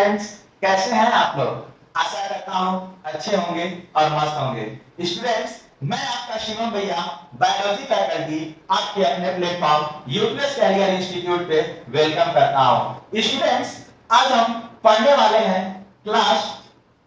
Students, कैसे हैं आप लोग? आशा करता हूँ अच्छे होंगे और मस्त होंगे। स्टूडेंट्स, मैं आपका शिवम भैया, बायोलॉजी फैकल्टी, आपके अपने प्लेटफॉर्म यूप्लस कैरियर इंस्टीट्यूट पे वेलकम करता हूँ। स्टूडेंट्स, आज हम पढ़ने वाले हैं क्लास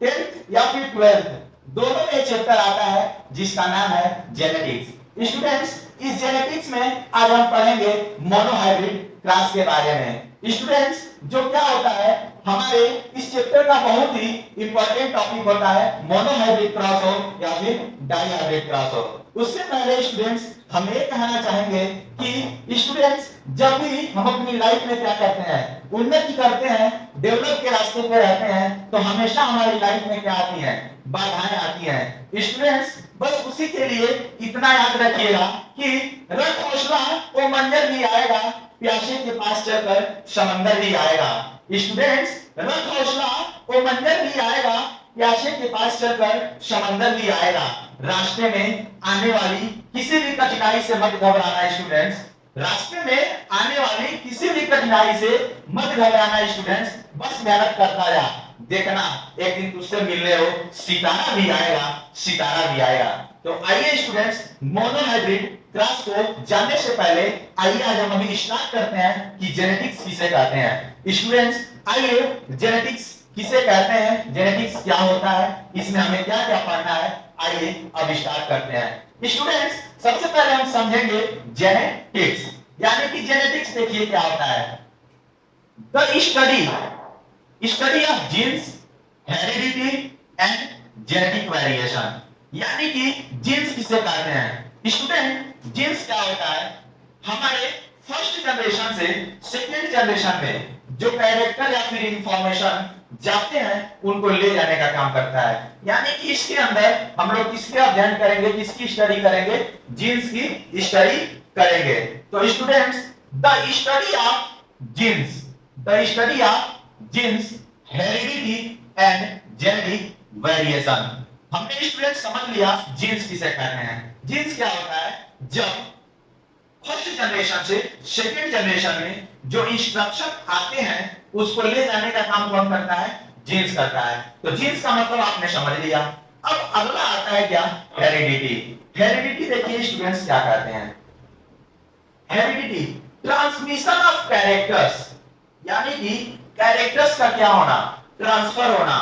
10th या फिर 12th, दोनों में चैप्टर आता है जिसका नाम है जेनेटिक्स। स्टूडेंट्स, इस जेनेटिक्स में आज हम पढ़ेंगे मोनोहाइब्रिड क्रॉस के बारे में। स्टूडेंट्स, जो क्या होता है, हमारे इस चैप्टर का बहुत ही इंपॉर्टेंट टॉपिक होता है मोनोहाइब्रिड क्रॉस हो या फिर डाइहाइब्रिड क्रॉस हो। उससे पहले स्टूडेंट्स, हम ये कहना चाहेंगे कि स्टूडेंट्स, जब भी हम अपनी लाइफ में क्या करते हैं, उन्नति करते हैं, डेवलप के रास्ते पे रहते हैं, तो हमेशा हमारी लाइफ में क्या आती है, बाधाएं आती हैं। स्टूडेंट्स, बस उसी के लिए इतना याद रखिएगा कि रख हौसला वो मंजर भी आएगा, प्यासे के पास चलकर समंदर भी आएगा। स्टूडेंट्स, रख हौसला वो मंजर भी आएगा, प्यासे के पास चलकर समंदर भी आएगा। रास्ते में आने वाली किसी भी कठिनाई से मत घबराना स्टूडेंट्स, रास्ते में आने वाली किसी भी कठिनाई से मत घबराना स्टूडेंट्स, बस मेहनत करता जा, देखना एक दिन तुझसे मिलने हो सितारा भी आएगा, सितारा भी आएगा। तो आइए स्टूडेंट्स, मोनोहाइब्रिड क्रॉस को जानने से पहले आइए आज हम अभी स्टार्ट करते हैं कि जेनेटिक्स किसे कहते हैं। स्टूडेंट्स, आइए जेनेटिक्स किसे कहते हैं, जेनेटिक्स क्या होता है, इसमें हमें क्या क्या पढ़ना है, आइए अब स्टार्ट करते हैं। स्टूडेंट्स, सबसे पहले हम समझेंगे जेनेटिक्स, यानी कि जेनेटिक्स देखिए क्या होता है, the study of genes, heredity and genetic variation. यानी कि जीन्स किसे कहते हैं। स्टूडेंट, जीन्स क्या होता है, हमारे फर्स्ट जनरेशन से सेकेंड जनरेशन में जो कैरेक्टर या फिर इंफॉर्मेशन जाते हैं उनको ले जाने का काम करता है। यानी कि इसके अंदर हम लोग किसके अध्ययन करेंगे, किसकी स्टडी करेंगे, जीन्स की स्टडी करेंगे। तो students, the study of genes, heredity and genetic variation. हमने स्टूडेंट समझ लिया जीन्स किसे कहते हैं। जीन्स क्या होता है, जब फर्स्ट जनरेशन से सेकेंड जनरेशन में जो इंस्ट्रक्शन आते हैं उसको ले जाने का काम कौन करता है, जीन्स करता है। तो जीन्स का मतलब आपने समझ लिया। अब अगला आता है क्या, हेरिडिटी। हेरिडिटी देखिए स्टूडेंट्स क्या कहते हैं, हेरिडिटी ट्रांसमिशन ऑफ कैरेक्टर्स, यानी कि कैरेक्टर्स का क्या होना, ट्रांसफर होना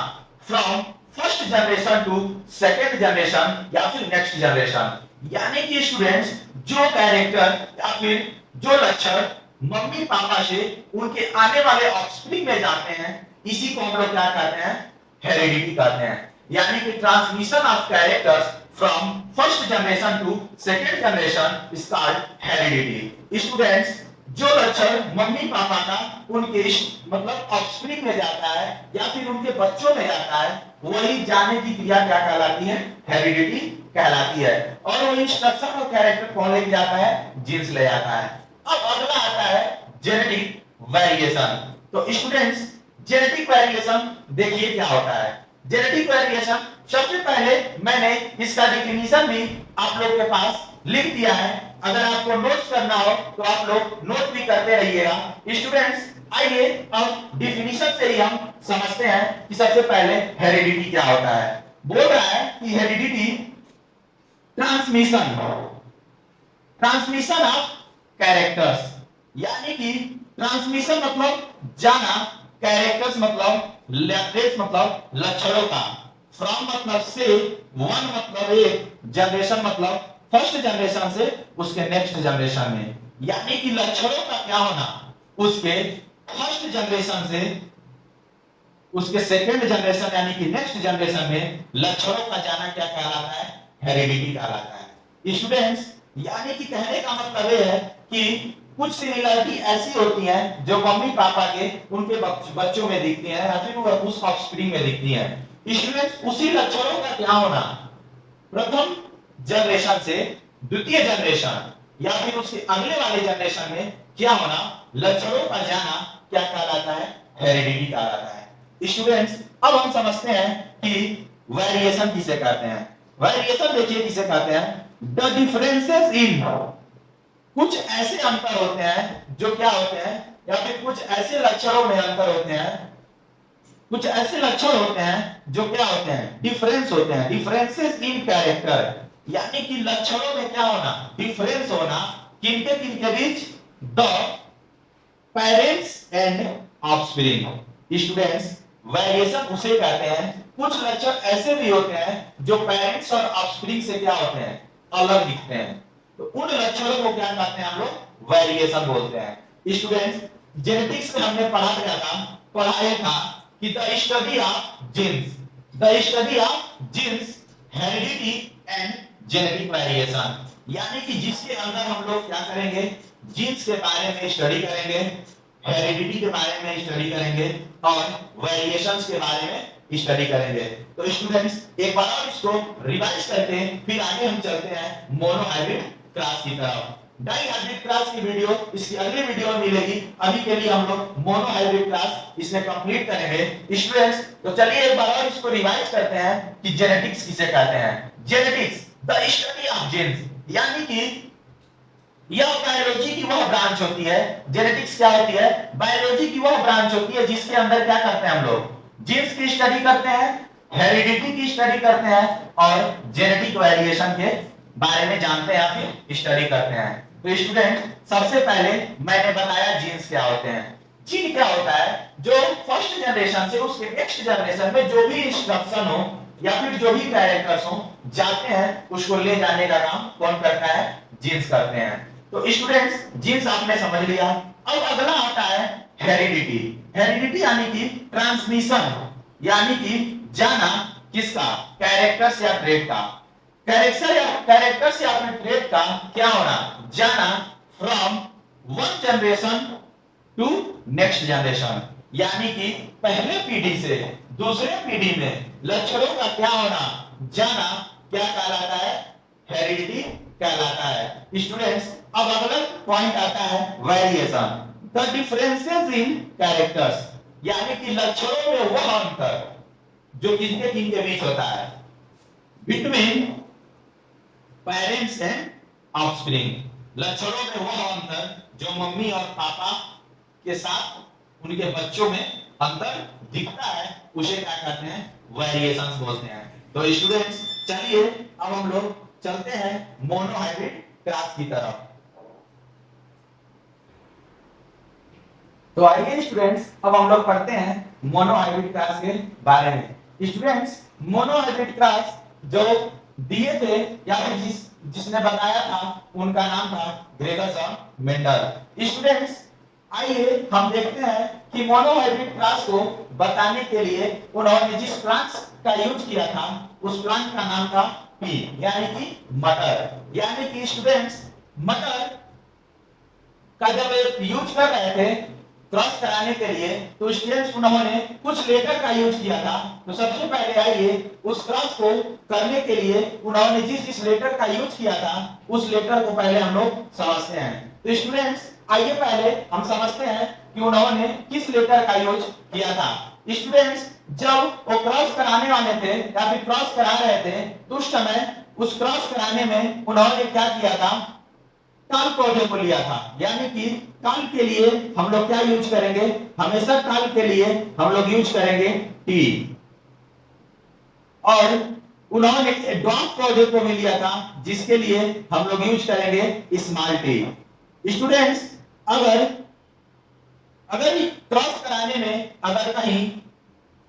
from first generation to second generation या फिर नेक्स्ट जनरेशन। यानी कि स्टूडेंट्स, जो कैरेक्टर या फिर जो लक्षण मम्मी पापा से उनके आने वाले ऑफस्प्रिंग में जाते हैं, इसी को हम लोग क्या कहते हैं, हेरिडिटी कहते हैं। यानी कि transmission of characters from first generation to second generation is called heredity. Students, जो लक्षण मम्मी पापा का उनके मतलब ऑफस्प्रिंग में जाता है या फिर उनके बच्चों में जाता है, वही जाने की क्रिया क्या कहलाती है, हेरिडिटी कहलाती है। और वो इंस्ट्रक्शन और कैरेक्टर कौन लेके जाता है, जीन्स ले जाता है। अब अगला आता है जेनेटिक वेरिएशन। तो स्टूडेंट्स, जेनेटिक वेरिएशन देखिए क्या होता है। जेनेटिक वेरिएशन, सबसे पहले मैंने इसका डिफिनीशन भी आप लोग के पास लिख दिया है, अगर आपको नोट्स करना हो तो आप लोग नोट भी करते रहिएगा। स्टूडेंट्स, आइए अब डिफिनीशन से ही हम समझते हैं कि सबसे पहले हेरिडिटी क्या होता है। बोल रहा है कि हेरिडिटी ट्रांसमिशन ऑफ कैरेक्टर्स, यानी कि ट्रांसमिशन मतलब जाना, कैरेक्टर्स मतलब ट्रेट्स मतलब लक्षणों का, फ्रॉम मतलब से, वन मतलब एक, जनरेशन मतलब फर्स्ट जनरेशन से उसके नेक्स्ट जनरेशन में। यानी कि लक्षणों का क्या होना, उसके फर्स्ट जनरेशन से उसके सेकेंड जनरेशन यानी कि नेक्स्ट जनरेशन में लक्षणों का जाना क्या कहलाता है, हेरिडिटी कहलाता है। स्टूडेंट्स, यानी कि कहने का मतलब यह है कि कुछ सिमिलरिटी ऐसी होती है जो मम्मी पापा के उनके बच्चों में दिखती है या फिर उस ऑफस्प्रिंग में दिखती है। स्टूडेंट्स, उसी लक्षणों का क्या होना, प्रथम जनरेशन से द्वितीय जनरेशन या फिर उसके अगले वाले जनरेशन में क्या होना, लक्षणों का जाना क्या कहलाता है, हेरिडिटी कहलाता है। स्टूडेंट्स, अब हम समझते हैं कि वेरिएशन किसे कहते हैं। वेरिएशन देखिए किसे कहते हैं, द डिफरेंसेस इन, कुछ ऐसे अंतर होते हैं जो क्या होते हैं, या फिर कुछ ऐसे लक्षणों में अंतर होते हैं कुछ ऐसे लक्षण होते हैं जो क्या होते हैं, डिफरेंस होते हैं, डिफरेंसेस इन कैरेक्टर, यानी कि लक्षणों में क्या होना, डिफरेंस होना, किनके किनके बीच, the parents and offspring. Students, variation उसे कहते हैं, कुछ लक्षण ऐसे भी होते हैं जो पेरेंट्स और ऑफस्प्रिंग से क्या होते हैं, अलग दिखते हैं, तो उन लक्षणों को क्या कहते हैं हम लोग, वेरिएशन बोलते हैं। स्टूडेंट्स, जेनेटिक्स में हमने पढ़ाया था कि the study of genes, the study of genes, heredity and genetic variation, यानी कि जिसके अंदर हम लोग क्या करेंगे, जीन्स के बारे में स्टडी करेंगे, हेरिडिटी के बारे में स्टडी करेंगे और वेरिएशंस के बारे में स्टडी करेंगे। तो स्टूडेंट्स, एक बार और इसको रिवाइज करते हैं, फिर आगे हम चलते हैं मोनोहाइब्रिड क्रॉस की तरफ। डाइहाइब्रिड क्रॉस की वीडियो इसकी अगली वीडियो में मिलेगी। अभी के लिए हम लोग मोनोहाइब्रिड क्रॉस इसमें कंप्लीट करेंगे। स्टूडेंट्स, तो चलिए एक बार और इसको रिवाइज करते हैं कि जेनेटिक्स किसे कहते हैं। Genetics, the study of genes, यानी कि यह बायोलॉजी की वह ब्रांच होती है, जेनेटिक्स क्या होती है, बायोलॉजी की वह ब्रांच होती है जिसके अंदर क्या करते हैं हम लोग, जीन्स की स्टडी करते हैं, हेरिडिटी की स्टडी करते हैं और जेनेटिक वेरिएशन के बारे में जानते हैं या फिर स्टडी करते हैं। तो स्टूडेंट, सबसे पहले मैंने बताया जीन्स क्या होते हैं। जीन क्या होता है, जो फर्स्ट जनरेशन से उसके नेक्स्ट जनरेशन में जो भी इंस्ट्रक्शन हो या फिर जो भी कैरेक्टर्स हो जाते हैं, उसको ले जाने का काम कौन करता है, जीन्स करते हैं। तो स्टूडेंट्स, जीन्स आपने समझ लिया। अब अगला आता है हेरिडिटी। हेरिडिटी यानी कि ट्रांसमिशन, यानी कि जाना किसका, कैरेक्टर्स या ट्रेट का, कैरेक्टर्स या फिर ट्रेट का क्या होना, जाना from one generation to next generation, यानी कि पहले पीढ़ी से दूसरे पीढ़ी में लक्षणों का क्या होना, जाना क्या कहलाता है, हेरिडिटी कहलाता है। स्टूडेंट्स, अब अगला पॉइंट आता है variation, the differences in characters, यानी कि लक्षणों में वह अंतर जो किनके किनके बीच होता है, बिटवीन पेरेंट्स एंड ऑफस्प्रिंग, लक्षणों में वह अंतर जो मम्मी और पापा के साथ उनके बच्चों में अंतर दिखता है, उसे क्या कहते हैं, वेरिएशंस बोलते हैं। तो स्टूडेंट्स, चलिए अब हम लोग चलते हैं मोनोहाइब्रिड क्रॉस की तरफ। तो आइए स्टूडेंट्स, अब हम लोग पढ़ते हैं मोनोहाइब्रिड क्रॉस के बारे में। स्टूडेंट्स, मोनोहाइब्रिड क्रॉस जो दिए थे या फिर जिसने बताया था उनका नाम था ग्रेगस और मेंडल। स्टूडेंट्स, आइए हम देखते हैं कि मोनोहाइब्रिड क्रॉस को बताने के लिए उन्होंने जिस प्लांट का यूज किया था उस प्लांट का नाम था पी, यानी कि मटर। यानी कि स्टूडेंट्स, मटर का जब यूज कर रहे थे क्रॉस कराने के लिए, तो स्टूडेंट्स उन्होंने कुछ लेटर का यूज किया था। तो सबसे पहले आइए उस क्रॉस को करने के लिए उन्होंने जिस लेटर का यूज किया था उस लेटर को पहले हम लोग समझते हैं। तो स्टूडेंट्स, आइए पहले हम समझते हैं कि उन्होंने किस लेटर का यूज किया था। स्टूडेंट्स, जब वो क्रॉस कराने वाले थे या फिर क्रॉस करा रहे थे, तो उस समय उस क्रॉस कराने में उन्होंने क्या किया था, काल पौधे को लिया था। यानी कि काल के लिए हम लोग क्या यूज करेंगे, हमेशा काल के लिए हम लोग यूज करेंगे टी, और उन्होंने ड्वार्फ पौधे को भी लिया था जिसके लिए हम लोग यूज करेंगे स्मॉल टी। स्टूडेंट्स, अगर क्रॉस कराने में अगर कहीं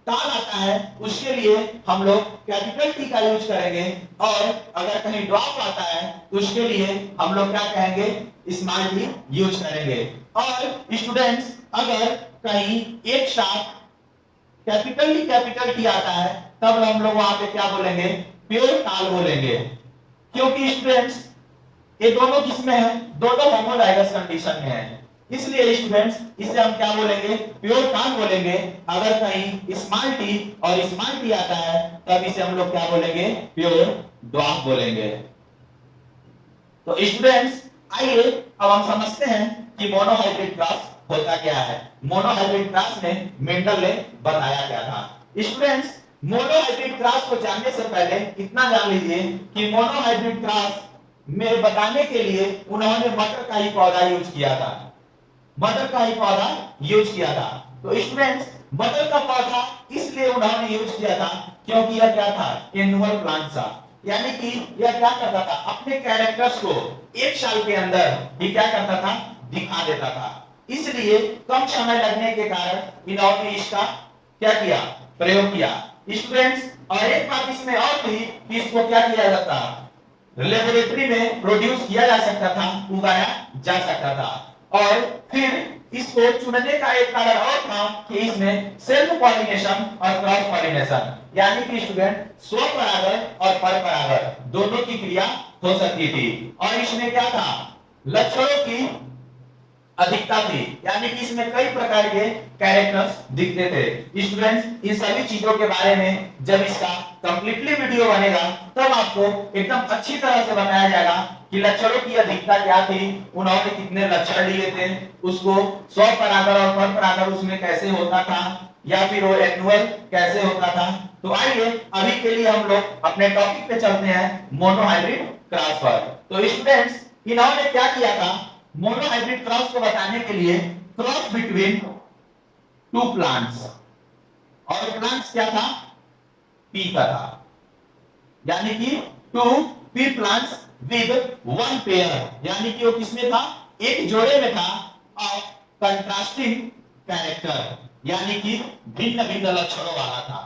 ताल आता है उसके लिए हम लोग कैपिटल टी का यूज करेंगे, और अगर कहीं ड्रॉप आता है तो उसके लिए हम लोग क्या कहेंगे, स्मॉल टी यूज करेंगे। और स्टूडेंट्स, अगर कहीं एक साथ कैपिटल टी आता है तब हम लोग वहां पे क्या बोलेंगे, प्योर ताल बोलेंगे, क्योंकि स्टूडेंट्स ये दोनों किसमें है, दोनों होमोजाइगस कंडीशन में है। इसलिए स्टूडेंट्स, इसे हम क्या बोलेंगे, प्योर ताल बोलेंगे। अगर कहीं स्मॉल टी और स्मॉल टी आता है तब इसे हम लोग क्या बोलेंगे, प्योर ड्वार्फ बोलेंगे। तो स्टूडेंट्स, आइए अब हम समझते हैं कि मोनोहाइब्रिड क्रॉस होता क्या है। मोनोहाइब्रिड क्रॉस में मेंडल ने बताया क्या था। स्टूडेंट्स, मोनोहाइब्रिड क्रॉस को जानने से पहले इतना जान लीजिए कि मोनोहाइब्रिड क्रॉस में बताने के लिए उन्होंने मटर का ही पौधा यूज किया था, मटर का ही पौधा यूज किया था। तो स्टूडेंट्स, मटर का पौधा इसलिए उन्होंने यूज किया था क्योंकि यह क्या था, एनुअल प्लांट था, यानी कि यह क्या करता था, अपने कैरेक्टर्स को एक साल के अंदर ही क्या करता था, दिखा देता था। इसलिए कम समय लगने के कारण इन्होंने इसका क्या किया, प्रयोग किया। स्टूडेंट्स, और एक बात इसमें और थी कि इसको क्या किया जाता, लेबोरेटरी में प्रोड्यूस किया जा सकता था, उगाया जा सकता था। और फिर इसको चुनने का एक कारण और था कि इसमें सेल्फ पॉलिनेशन और क्रॉस पॉलिनेशन, यानी कि स्टूडेंट स्व परागण और पर परागण दोनों की क्रिया हो सकती थी। और इसमें क्या था, लक्षणों की अधिकता थी, यानी कि इसमें कई प्रकार के कैरेक्टर्स दिखते थे। स्टूडेंट्स, इन सभी चीजों के बारे में जब इसका कंप्लीटली वीडियो बनेगा तब आपको एकदम अच्छी तरह से बताया जाएगा कि लक्षणों की अधिकता क्या थी, उन्होंने कितने लक्षण लिए थे, उसको स्व परागण और पर परागण उसमें कैसे होता था, या फिर वो एनुअल कैसे होता था। तो आइए अभी के लिए हम लोग अपने टॉपिक पे चलते हैं, मोनोहाइब्रिड क्रॉस पर। तो स्टूडेंट्स, इन्होंने क्या किया था, मोनोहाइब्रिड क्रॉस को बताने के लिए क्रॉस बिटवीन टू प्लांट्स, और प्लांट्स क्या था, पी का था, यानी कि two pea plants with one pair, यानी कि वो किसमें था, एक जोड़े में था, ऑफ कंट्रास्टिंग कैरेक्टर, यानी कि भिन्न भिन्न लक्षणों वाला था।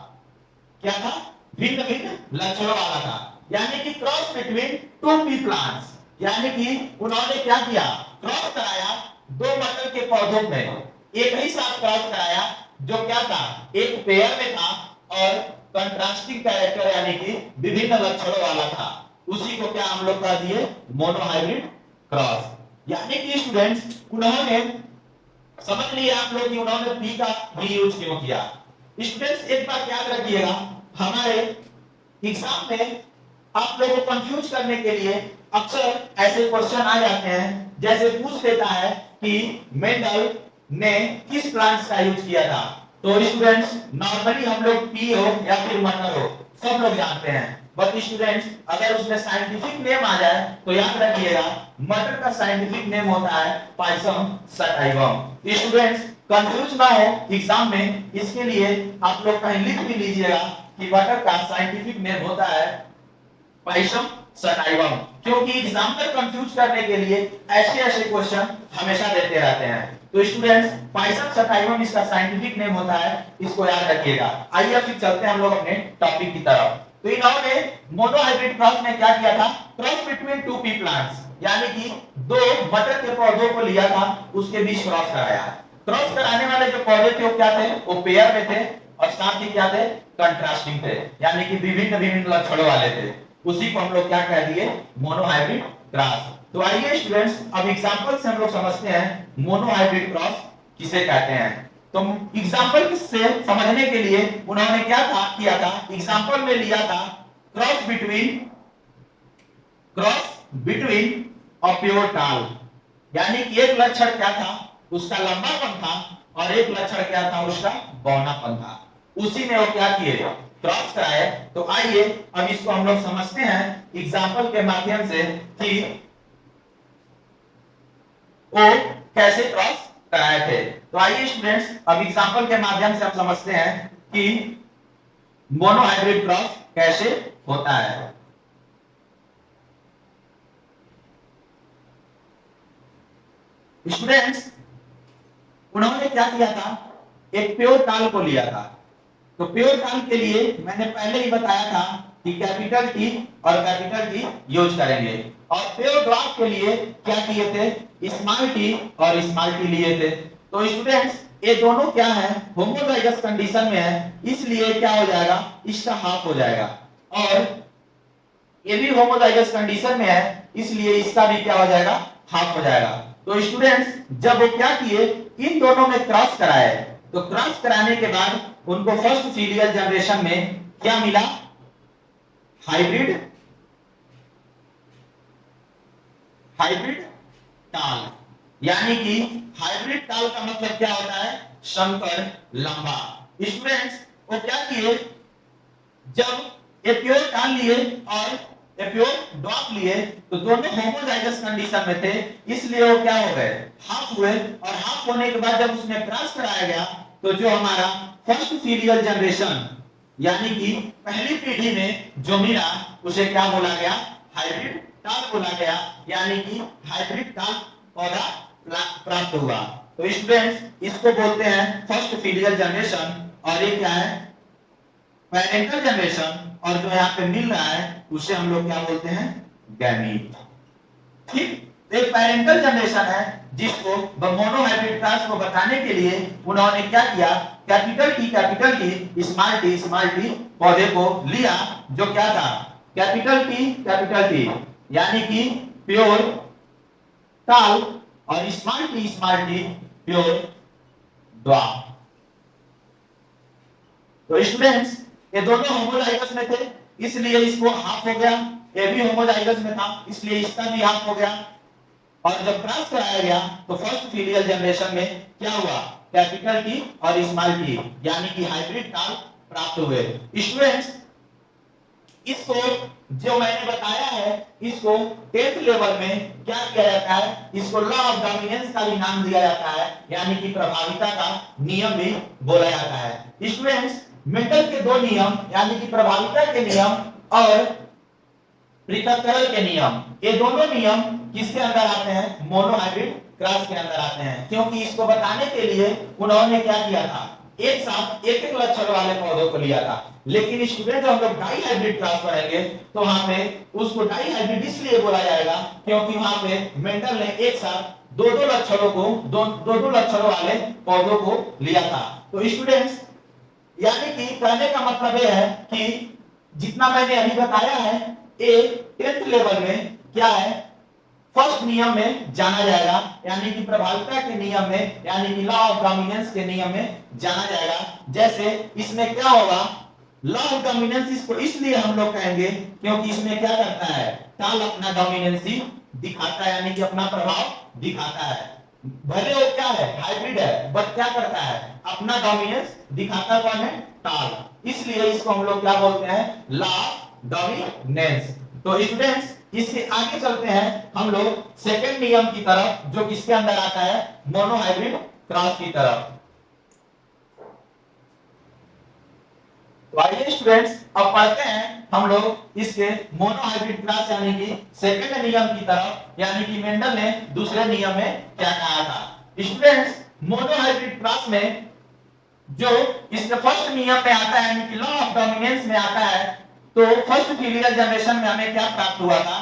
क्या था, भिन्न भिन्न लक्षणों वाला था, यानी कि cross between to pea plants, यानी कि उन्होंने क्या किया, क्रॉस कराया दो मटर के पौधों में, एक ही साथ क्रॉस कराया, जो क्या था, एक पेयर में था और कंट्रास्टिंग कैरेक्टर यानी कि विभिन्न लक्षणों वाला था, उसी को क्या हम लोग कह दिए, मोनोहाइब्रिड क्रॉस। यानी कि स्टूडेंट्स, उन्होंने समझ लिया आप लोग कि उन्होंने पी का भी यूज क्यों किया। स्टूडेंट्स, एक बात याद रखिएगा, हमारे एग्जाम में आप लोगों को कंफ्यूज करने के लिए अक्सर ऐसे क्वेश्चन आ जाते हैं, जैसे पूछ देता है कि मेंडल ने किस प्लांट्स का यूज किया था। तो स्टूडेंट्स, नॉर्मली हम लोग पी हो या फिर मटर हो सब लोग जानते हैं, बट स्टूडेंट्स अगर उसमें साइंटिफिक नेम आ जाए तो याद रखिएगा, मटर का साइंटिफिक नेम होता है पाइसम सटाइवम। स्टूडेंट्स, कंफ्यूज ना हो एग्जाम में, इसके लिए आप लोग कहीं लिख भी लीजिएगा कि मटर का साइंटिफिक नेम होता है पाइसम सटाइवम, क्योंकि एग्जामिनर कंफ्यूज करने के लिए ऐसे ऐसे क्वेश्चन हमेशा देते रहते हैं। तो स्टूडेंट्स, पाइसम सटाइवम इसका साइंटिफिक नेम होता है, इसको याद रखिएगा। आइए फिर चलते हैं हम लोग अपने टॉपिक की तरफ। तो इन्होंने मोनोहाइब्रिड क्रॉस में क्या किया था, cross between to pea plants, यानी कि दो मटर के पौधों को लिया था, उसके बीच क्रॉस कराया। क्रॉस कराने वाले जो पौधे थे वो क्या थे, वो पेयर में थे, और साथ ही क्या थे, कंट्रास्टिंग थे, यानी कि विभिन्न विभिन्न लक्षणों वाले थे, उसी को हम लोग क्या कह दिए, मोनोहाइब्रिड क्रॉस। तो आइए स्टूडेंट्स, अब एग्जांपल से हम लोग समझते हैं मोनोहाइब्रिड क्रॉस किसे कहते हैं। तो एग्जांपल से समझने के लिए उन्होंने क्या था किया था, एग्जांपल में लिया था क्रॉस बिटवीन अ प्योर टाल, यानी कि एक लक्षण क्या था, उसका लंबापन था, और एक लक्षण क्या था, उसका बौनापन था, उसी में वो क्या किए, क्रॉस कराए। तो आइए अब इसको हम लोग समझते हैं एग्जांपल के माध्यम से कि वो कैसे क्रॉस कराए थे। तो आइए स्टूडेंट्स, अब एग्जांपल के माध्यम से हम समझते हैं कि मोनोहाइब्रिड क्रॉस कैसे होता है। स्टूडेंट्स, उन्होंने क्या किया था, एक प्योर टाल को लिया था। तो प्योर टाल के लिए मैंने पहले ही बताया था कि कैपिटल टी और कैपिटल टी यूज करेंगे, और प्योर ड्वार्फ के लिए क्या किए थे, स्मॉल टी और स्मॉल टी लिए थे। तो स्टूडेंट्स, ये दोनों क्या है, होमोजाइगस कंडीशन में है, इसलिए क्या हो जाएगा, इसका हाफ हो जाएगा, और ये भी होमोजाइगस कंडीशन में है, इसलिए इसका भी क्या हो जाएगा, हाफ हो जाएगा। तो स्टूडेंट्स, जब वो क्या किए, इन दोनों में क्रॉस कराए, तो क्रॉस कराने के बाद उनको फर्स्ट सीरियल जनरेशन में क्या मिला, हाइब्रिड टाल, यानी कि हाइब्रिड टाल का मतलब क्या होता है, संकर लंबा। स्टूडेंट्स, वो क्या किए, जब एप्योर टाल लिए और एप्योर ड्वार्फ लिए, तो दोनों होमोजाइगस कंडीशन में थे, इसलिए वो क्या हो गए, हाफ हुए, और हाफ होने के बाद जब उसमें क्रॉस कराया गया तो जो हमारा फर्स्ट फीलियल जनरेशन यानी कि पहली पीढ़ी में जो मिला उसे क्या बोला गया, हाइब्रिड टाल बोला गया, यानी कि हाइब्रिड टाल पौधा प्राप्त हुआ। तो स्टूडेंट्स इसको बोलते हैं फर्स्ट फीलियल जनरेशन, और ये क्या है, पैरेंटल जनरेशन, और जो यहाँ पे मिल रहा है उसे हम लोग क्या बोलते हैं, गैमीट। ठीक, एक पैरेंटल जनरेशन है जिसको मोनोहाइब्रिड क्रॉस को बताने के लिए उन्होंने क्या किया, कैपिटल टी स्मॉल टी पौधे को लिया, जो क्या था, कैपिटल टी यानी कि प्योर टाल, और स्मॉल टी प्योर ड्वार्फ। तो स्टूडेंट्स ये दोनों होमोजाइगस में थे, इसलिए इसको हाफ हो गया, ये भी होमोजाइगस में था इसलिए इसका भी हाफ हो गया, और जब क्रॉस कराया गया तो फर्स्ट फीलियल जनरेशन में क्या हुआ, कैपिटल टी और स्मॉल टी यानी कि हाइब्रिड टाल प्राप्त हुए। स्टूडेंट्स इसको जो मैंने बताया है इसको 10th लेवल में क्या किया जाता है, इसको लॉ ऑफ डोमिनेंस का भी नाम दिया जाता है, यानी कि प्रभाविता का नियम भी बोला जाता है। स्टूडेंट्स मेंडल के दो नियम यानी कि प्रभाविता के नियम और पृथक्करण के नियम, ये दोनों नियम किसके अंदर आते हैं, मोनोहाइब्रिड क्रॉस के अंदर आते हैं, क्योंकि इसको बताने के लिए उन्होंने क्या किया था, एक साथ एक एक लक्षण वाले पौधों को लिया था। लेकिन स्टूडेंट जब हम लोग डाई हाइब्रिड क्रॉस पढ़ेंगे तो वहां पे उसको डाई हाइब्रिड इसलिए बोला जाएगा क्योंकि वहां पे मेंडल ने एक साथ दो दो लक्षणों वाले पौधों को लिया था। तो स्टूडेंट्स यानी कि कहने का मतलब यह है कि जितना मैंने अभी बताया है ये 10th लेवल में क्या है, फर्स्ट नियम में जाना जाएगा, यानी कि प्रभाविता के नियम में, यानी कि लॉ ऑफ डोमिनेंस के नियम में जाना जाएगा। जैसे इसमें क्या होगा, लॉ ऑफ डोमिनेंस इसको इसलिए हम लोग कहेंगे क्योंकि इसमें क्या करता है, टाल अपना डोमिनेंसी दिखाता है, यानी कि अपना प्रभाव दिखाता है। भले वो क्या है, हाइब्रिड है, बट क्या करता है, अपना डोमिनेंस दिखाता कौन है, टाल। इसलिए इसको हम लोग क्या बोलते हैं, लॉ ऑफ डोमिनेंस। तो स्टूडेंट्स इसके आगे चलते हैं हम लोग सेकंड नियम की तरफ, जो किसके अंदर आता है, मोनोहाइब्रिड क्रॉस की तरफ। तो आइए स्टूडेंट्स अब पढ़ते हैं हम लोग इसके मोनोहाइब्रिड क्रॉस यानी कि सेकंड नियम की तरफ, यानी कि मेंडल ने दूसरे नियम में क्या कहा था। स्टूडेंट्स मोनोहाइब्रिड क्रॉस में जो इसके फर्स्ट नियम में आता है, यानी कि लॉ ऑफ डोमिनेंस में आता है, तो फर्स्ट फीलियल जनरेशन में हमें क्या प्राप्त हुआ था,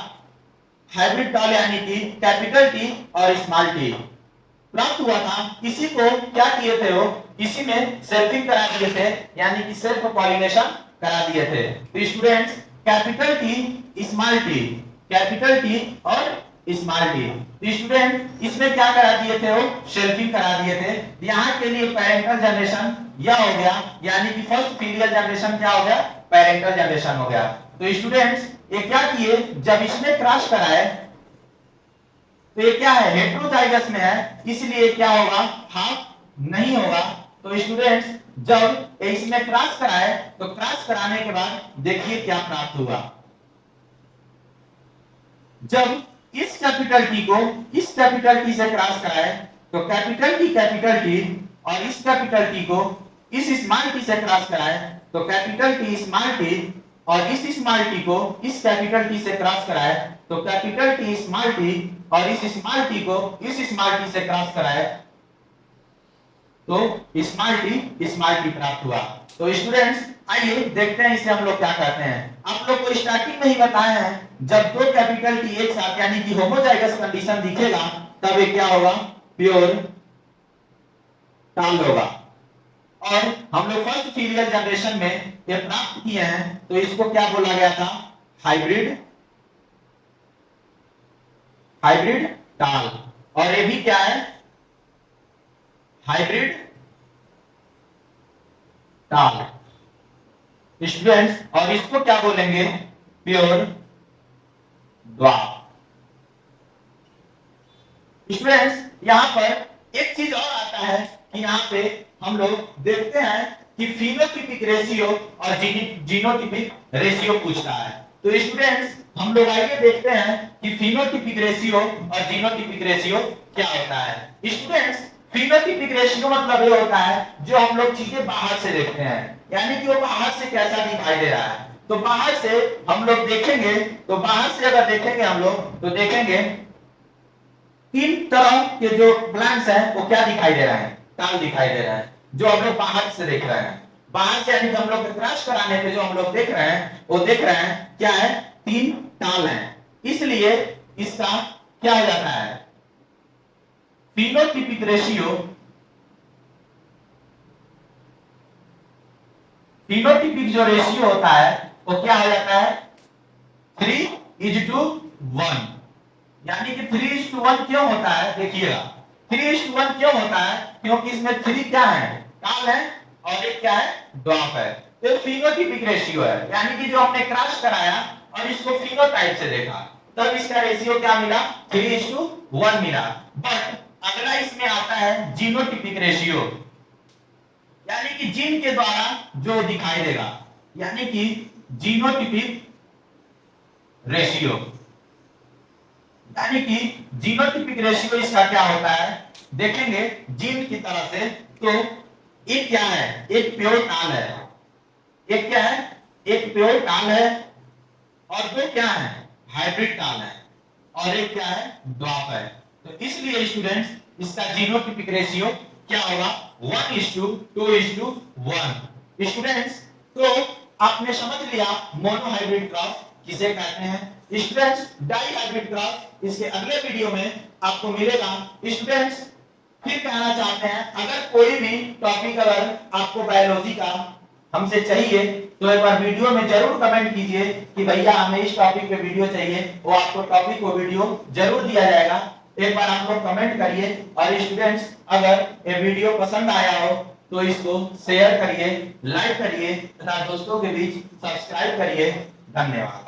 हाइब्रिड टाल यानी कि कैपिटल टी और स्मॉल टी प्राप्त हुआ था। इसी को क्या किए थे, वो इसी में सेल्फिंग करा दिए थे, यानी कि सेल्फ पॉलिनेशन करा दिए थे। तो students capital T small T, capital T और स्मॉल टी, तो स्टूडेंट इसमें क्या करा दिए थे, वो सेल्फिंग करा दिए थे। यहाँ के लिए पैरेंटल जनरेशन यह हो गया, यानी कि फर्स्ट फीलियल जनरेशन क्या हो गया, पैरेंटल जनरेशन हो गया। तो स्टूडेंट्स ये क्या किए, जब इसमें क्रॉस कराए तो ये क्या है, हेटेरोजाइगस में है, इसलिए क्या होगा, हाफ नहीं होगा। तो स्टूडेंट्स जब इसमें क्रॉस कराए तो क्रॉस कराने के बाद देखिए क्या प्राप्त हुआ, जब इस कैपिटल टी को इस कैपिटल टी से क्रॉस कराए तो कैपिटल टी और इस कैपिटल टी को इस स्मॉल टी से क्रॉस कराए तो कैपिटल टी स्मॉल टी, और इस स्मॉल टी को इस कैपिटल टी से क्रॉस कराए तो कैपिटल टी स्मॉल टी, और इस स्मॉल टी को इस स्मॉल टी से क्रॉस कराए तो स्मॉल टी प्राप्त हुआ। तो स्टूडेंट्स आइए देखते हैं इसे हम लोग क्या कहते हैं। आप लोग को स्टार्टिंग में ही बताया है, जब दो कैपिटल टी एक साथ यानी कि होमोजाइगस कंडीशन दिखेगा तब ये क्या होगा, प्योर टाल होगा। और हम लोग फर्स्ट फीलियल जनरेशन में ये प्राप्त किए हैं, तो इसको क्या बोला गया था, हाइब्रिड टाल, और ये भी क्या है, हाइब्रिड टाल स्टूडेंट्स, और इसको क्या बोलेंगे, प्योर ड्वार्फ। स्टूडेंट्स यहां पर एक चीज और आता है कि यहां पे हम लोग देखते हैं कि फिनोटाइपिक रेशियो और जीनोटाइपिक रेशियो पूछता है। तो स्टूडेंट्स हम लोग आइए देखते हैं कि फिनोटाइपिक रेशियो और जीनोटाइपिक रेशियो क्या होता है। स्टूडेंट्स फिनोटिपिक रेशियो मतलब ये होता है जो हम लोग चीजें बाहर से देखते हैं, यानी कि वो बाहर से कैसा दिखाई दे रहा है। तो बाहर से हम लोग देखेंगे, तो बाहर से अगर देखेंगे हम लोग तो देखेंगे तीन तरह के जो प्लांट्स हैं वो क्या दिखाई दे रहा है, टाल दिखाई दे रहा है, जो हम लोग बाहर से देख रहे हैं। बाहर से यानी कि हम लोग क्रश कराने पे जो हम लोग देख रहे हैं वो देख रहे हैं क्या है, तीन टाल हैं। इसलिए इसका क्या हो जाता है, फिनोटिपिक रेशियो, फिनोटिपिक जो रेशियो होता है वो क्या हो जाता है, 3:1। यानी कि 3:1 क्यों होता है, देखिएगा 3:1 क्यों होता है, क्योंकि इसमें 3 क्या है, टाल है, और एक क्या है, ड्वार्फ है। तो फिनोटिपिक रेशियो है, यानी कि जो हमने क्रॉस कराया और इसको फिनोटाइप से देखा तब इसका रेशियो क्या मिला, 3:1 मिला। बट अगला इसमें आता है जीनोटिपिक रेशियो, यानी कि जीन के द्वारा जो दिखाई देगा, यानी कि जीनोटिपिक रेशियो, यानी कि जीनोटिपिक रेशियो इसका क्या होता है, देखेंगे जीन की तरह से। तो एक क्या है, एक प्योर टाल है, एक क्या है, एक प्योर टाल है, और दो क्या है, हाइब्रिड टाल है, और एक क्या है, ड्वार्फ है। तो इसलिए स्टूडेंट्स इसका जीनोटिपिक रेशियो क्या होगा, 1:2:1। स्टूडेंट्स तो आपने समझ लिया मोनोहाइब्रिड क्रॉस किसे कहते हैं। स्टूडेंट्स डाई हाइब्रिड क्रॉस इसके अगले वीडियो में आपको मिलेगा। स्टूडेंट्स फिर कहना चाहते हैं, अगर कोई भी टॉपिक अगर आपको बायोलॉजी का हमसे चाहिए तो एक बार वीडियो में जरूर कमेंट कीजिए कि भैया हमें इस टॉपिक पे वीडियो चाहिए, वो आपको टॉपिक को वीडियो जरूर दिया जाएगा। एक बार आप लोग कमेंट करिए। और स्टूडेंट्स अगर ये वीडियो पसंद आया हो तो इसको शेयर करिए, लाइक करिए तथा दोस्तों के बीच सब्सक्राइब करिए। धन्यवाद।